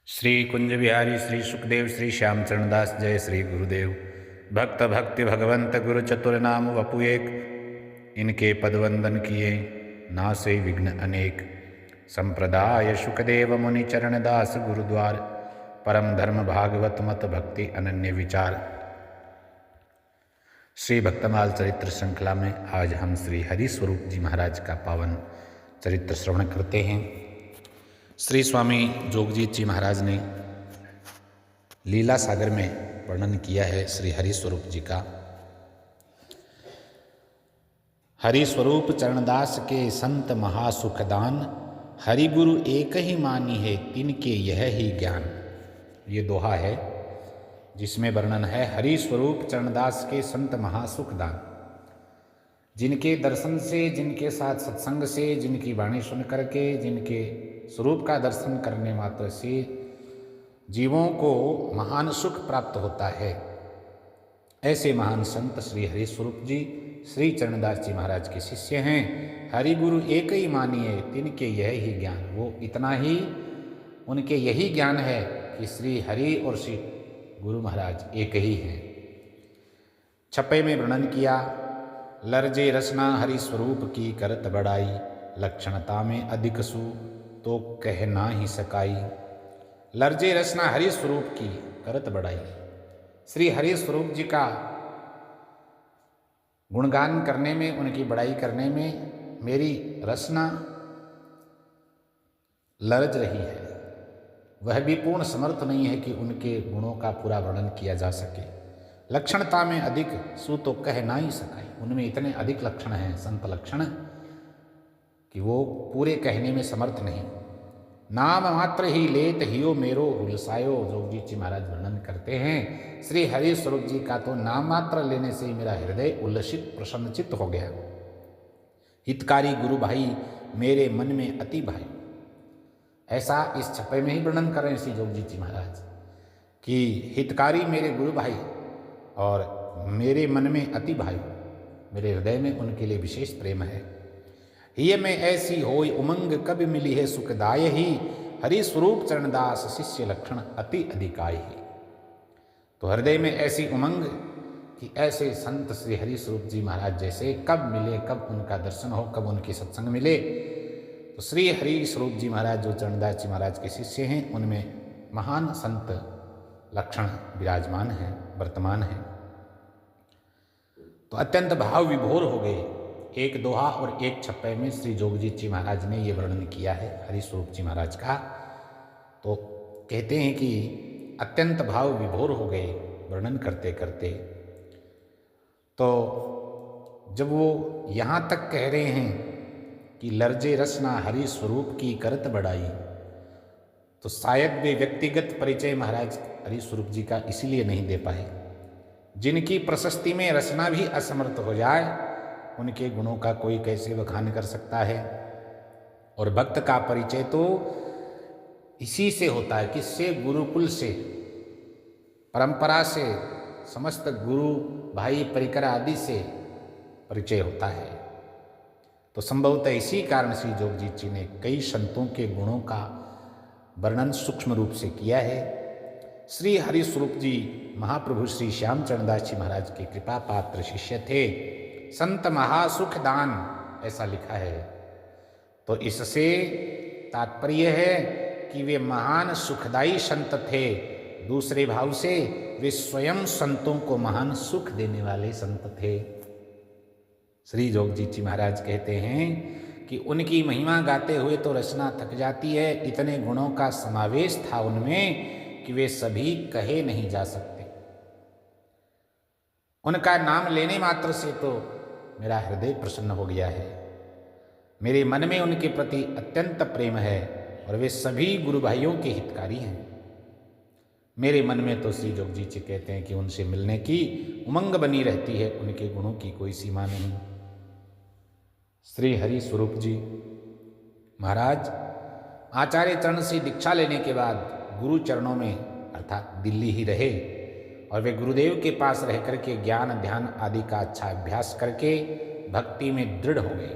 श्री कुंज बिहारी श्री सुखदेव श्री श्याम चरणदास जय श्री गुरुदेव। भक्त भक्ति भगवंत गुरु चतुर नाम वपु एक, इनके पदवंदन किए नासे विघ्न अनेक। संप्रदाय सुखदेव मुनि चरण दास गुरुद्वार, परम धर्म भागवत मत भक्ति अनन्य विचार। श्री भक्तमाल चरित्र श्रृंखला में आज हम श्री हरि स्वरूप जी महाराज का पावन चरित्र श्रवण करते हैं। श्री स्वामी जोगजीत जी महाराज ने लीला सागर में वर्णन किया है श्री हरि स्वरूप जी का। हरि स्वरूप चरणदास के संत महासुखदान, हरि गुरु एक ही मानी है तिनके यह ही ज्ञान। ये दोहा है जिसमें वर्णन है हरि स्वरूप चरणदास के संत महासुखदान, जिनके दर्शन से, जिनके साथ सत्संग से, जिनकी वाणी सुन करके, जिनके स्वरूप का दर्शन करने मात्र से जीवों को महान सुख प्राप्त होता है। ऐसे महान संत श्री हरि स्वरूप जी श्री चरणदास जी महाराज के शिष्य हैं। हरि गुरु एक ही मानिए तिनके यह ही ज्ञान। वो इतना ही उनके यही ज्ञान है कि श्री हरि और श्री गुरु महाराज एक ही हैं। छप्पे में वर्णन किया, लर्जे रचना हरि स्वरूप की करत बड़ाई, लक्षणता में अधिक सु तो कह ना ही सकाई। लर्जे रचना हरि स्वरूप की करत बड़ाई, श्री हरि स्वरूप जी का गुणगान करने में, उनकी बड़ाई करने में मेरी रचना लर्ज रही है। वह भी पूर्ण समर्थ नहीं है कि उनके गुणों का पूरा वर्णन किया जा सके। लक्षणता में अधिक सु तो कह ना ही सकाई, उनमें इतने अधिक लक्षण हैं, संत लक्षण, कि वो पूरे कहने में समर्थ नहीं। नाम मात्र ही लेत हियो मेरो हुलसायो, जोगजीत जी महाराज वर्णन करते हैं श्री हरि स्वरूप जी का तो नाम मात्र लेने से ही मेरा हृदय उल्लसित प्रसन्नचित्त हो गया। हितकारी गुरु भाई मेरे मन में अति भाई, ऐसा इस छप्पे में ही वर्णन कर रहे हैं श्री जोगजीत जी महाराज कि हितकारी मेरे गुरु भाई और मेरे मन में अति भाई, मेरे हृदय में उनके लिए विशेष प्रेम है। ये में ऐसी होई उमंग कब मिली है सुखदाय ही, हरि स्वरूप चरणदास शिष्य लक्षण अति अधिकाय ही। तो हृदय में ऐसी उमंग कि ऐसे संत श्री हरि स्वरूप जी महाराज जैसे कब मिले, कब उनका दर्शन हो, कब उनकी सत्संग मिले। तो श्री हरि स्वरूप जी महाराज जो चरणदास जी महाराज के शिष्य हैं, उनमें महान संत लक्षण विराजमान हैं, वर्तमान हैं। तो अत्यंत भाव विभोर हो गए। एक दोहा और एक छप्पे में श्री जोगजीत जी महाराज ने ये वर्णन किया है हरि स्वरूप जी महाराज का। तो कहते हैं कि अत्यंत भाव विभोर हो गए वर्णन करते करते। तो जब वो यहाँ तक कह रहे हैं कि लर्जे रचना हरि स्वरूप की करत बढ़ाई, तो शायद वे व्यक्तिगत परिचय महाराज हरि स्वरूप जी का इसीलिए नहीं दे पाए। जिनकी प्रशस्ति में रचना भी असमर्थ हो जाए, उनके गुणों का कोई कैसे बखान कर सकता है। और भक्त का परिचय तो इसी से होता है, किससे? गुरुकुल से, परंपरा से, समस्त गुरु भाई परिकर आदि से परिचय होता है। तो संभवतः इसी कारण श्री जोगजीत जी ने कई संतों के गुणों का वर्णन सूक्ष्म रूप से किया है। श्री हरि स्वरूप जी महाप्रभु श्री श्याम चरणदास जी महाराज के कृपा पात्र शिष्य थे, संत महासुखदान ऐसा लिखा है। तो इससे तात्पर्य है कि वे महान सुखदायी संत थे। दूसरे भाव से वे स्वयं संतों को महान सुख देने वाले संत थे। श्री जोगजीत जी महाराज कहते हैं कि उनकी महिमा गाते हुए तो रचना थक जाती है। इतने गुणों का समावेश था उनमें कि वे सभी कहे नहीं जा सकते। उनका नाम लेने मात्र से तो मेरा हृदय प्रसन्न हो गया है। मेरे मन में उनके प्रति अत्यंत प्रेम है और वे सभी गुरु भाइयों के हितकारी हैं। मेरे मन में तो श्री जोगजीत जी कहते हैं कि उनसे मिलने की उमंग बनी रहती है, उनके गुणों की कोई सीमा नहीं। श्री हरि स्वरूप जी महाराज आचार्य चरण से दीक्षा लेने के बाद गुरु चरणों में अर्थात दिल्ली ही रहे और वे गुरुदेव के पास रह करके ज्ञान ध्यान आदि का अच्छा अभ्यास करके भक्ति में दृढ़ हो गए।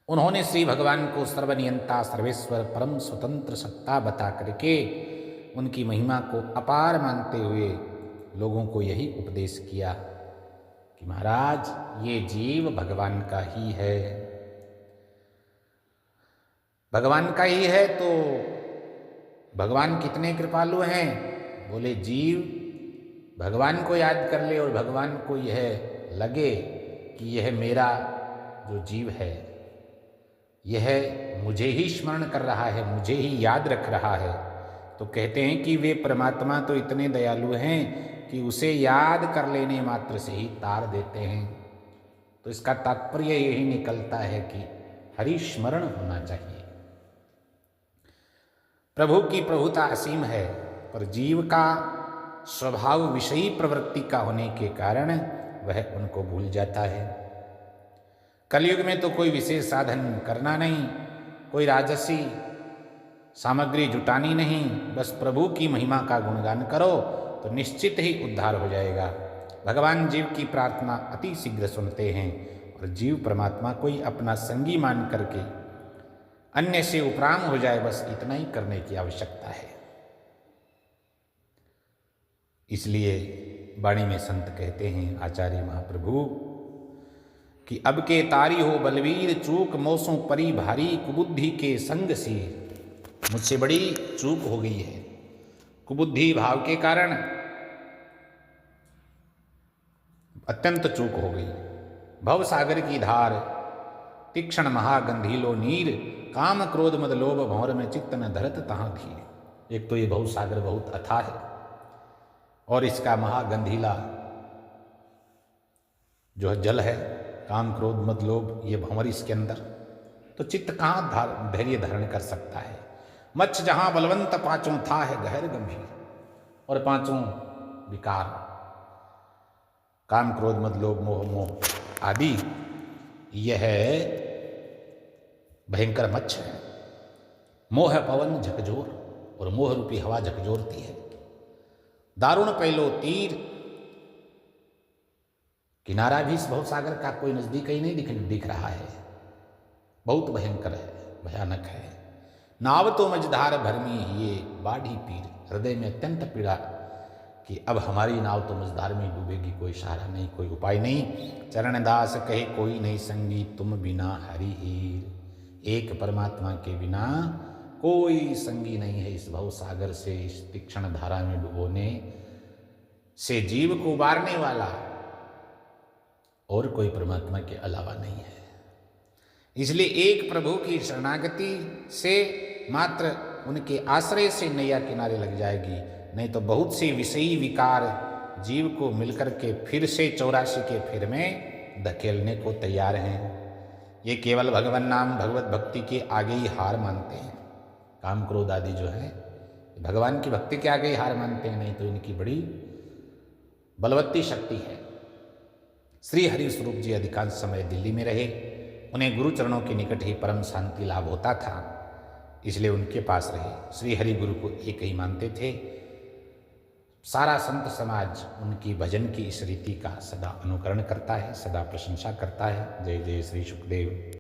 उन्होंने श्री भगवान को सर्वनियंता, सर्वेश्वर, परम स्वतंत्र सत्ता बता करके उनकी महिमा को अपार मानते हुए लोगों को यही उपदेश किया कि महाराज ये जीव भगवान का ही है। भगवान का ही है तो भगवान कितने कृपालु हैं। बोले जीव भगवान को याद कर ले और भगवान को यह लगे कि यह मेरा जो जीव है यह मुझे ही स्मरण कर रहा है, मुझे ही याद रख रहा है, तो कहते हैं कि वे परमात्मा तो इतने दयालु हैं कि उसे याद कर लेने मात्र से ही तार देते हैं। तो इसका तात्पर्य यही निकलता है कि हरि स्मरण होना चाहिए। प्रभु की प्रभुता असीम है, पर जीव का स्वभाव विषयी प्रवृत्ति का होने के कारण वह उनको भूल जाता है। कलयुग में तो कोई विशेष साधन करना नहीं, कोई राजसी सामग्री जुटानी नहीं, बस प्रभु की महिमा का गुणगान करो तो निश्चित ही उद्धार हो जाएगा। भगवान जीव की प्रार्थना अति शीघ्र सुनते हैं और जीव परमात्मा को ही अपना संगी मान करके अन्य से उपराम हो जाए, बस इतना ही करने की आवश्यकता है। इसलिए वाणी में संत कहते हैं आचार्य महाप्रभु कि अब के तारी हो बलवीर, चूक मोसों परी भारी, कुबुद्धि के संग सी। मुझसे बड़ी चूक हो गई है, कुबुद्धि भाव के कारण अत्यंत चूक हो गई। भव सागर की धार, तीक्ष्ण महागंधीलो नीर, काम क्रोध मद लोभ भौर में चित्त न धरत तहाँ धीर। एक तो ये भव सागर बहुत अथाह है और इसका महागंधीला जो जल है, काम क्रोध मद लोभ, ये भंवर इसके अंदर, तो चित्त कहाँ धैर्य धारण कर सकता है। मच्छ जहाँ बलवंत पांचों था है गहर गंभीर, और पांचों विकार काम क्रोध मद लोभ मोह मोह आदि यह भयंकर मच्छ है। मोह पवन झकझोर, और मोह रूपी हवा झकझोरती है। दारुण पैलो तीर, किनारा भी इस भवसागर का कोई नजदीक ही नहीं दिख रहा है, बहुत भयंकर है, भयानक है। नाव तो मझधार भरमी ये बाढ़ी पीर, हृदय में अत्यंत पीड़ा कि अब हमारी नाव तो मझधार में डूबेगी, कोई सहारा नहीं, कोई उपाय नहीं। चरणदास कहे कोई नहीं संगी, तुम बिना हरि हीर। एक परमात्मा के बिना कोई संगी नहीं है इस भवसागर से, इस तीक्ष्ण धारा में डुबोने से जीव को उबारने वाला और कोई परमात्मा के अलावा नहीं है। इसलिए एक प्रभु की शरणागति से मात्र उनके आश्रय से नैया किनारे लग जाएगी, नहीं तो बहुत से विषयी विकार जीव को मिलकर के फिर से 84 के फिर में धकेलने को तैयार हैं। ये केवल भगवान नाम भगवत भक्ति के आगे ही हार मानते हैं। काम क्रोध आदि जो है भगवान की भक्ति के आगे ही हार मानते हैं, नहीं तो इनकी बड़ी बलवत्ती शक्ति है। श्री हरि स्वरूप जी अधिकांश समय दिल्ली में रहे, उन्हें गुरु चरणों के निकट ही परम शांति लाभ होता था, इसलिए उनके पास रहे। श्री हरि गुरु को एक ही मानते थे। सारा संत समाज उनकी भजन की इस रीति का सदा अनुकरण करता है, सदा प्रशंसा करता है। जय जय श्री सुखदेव।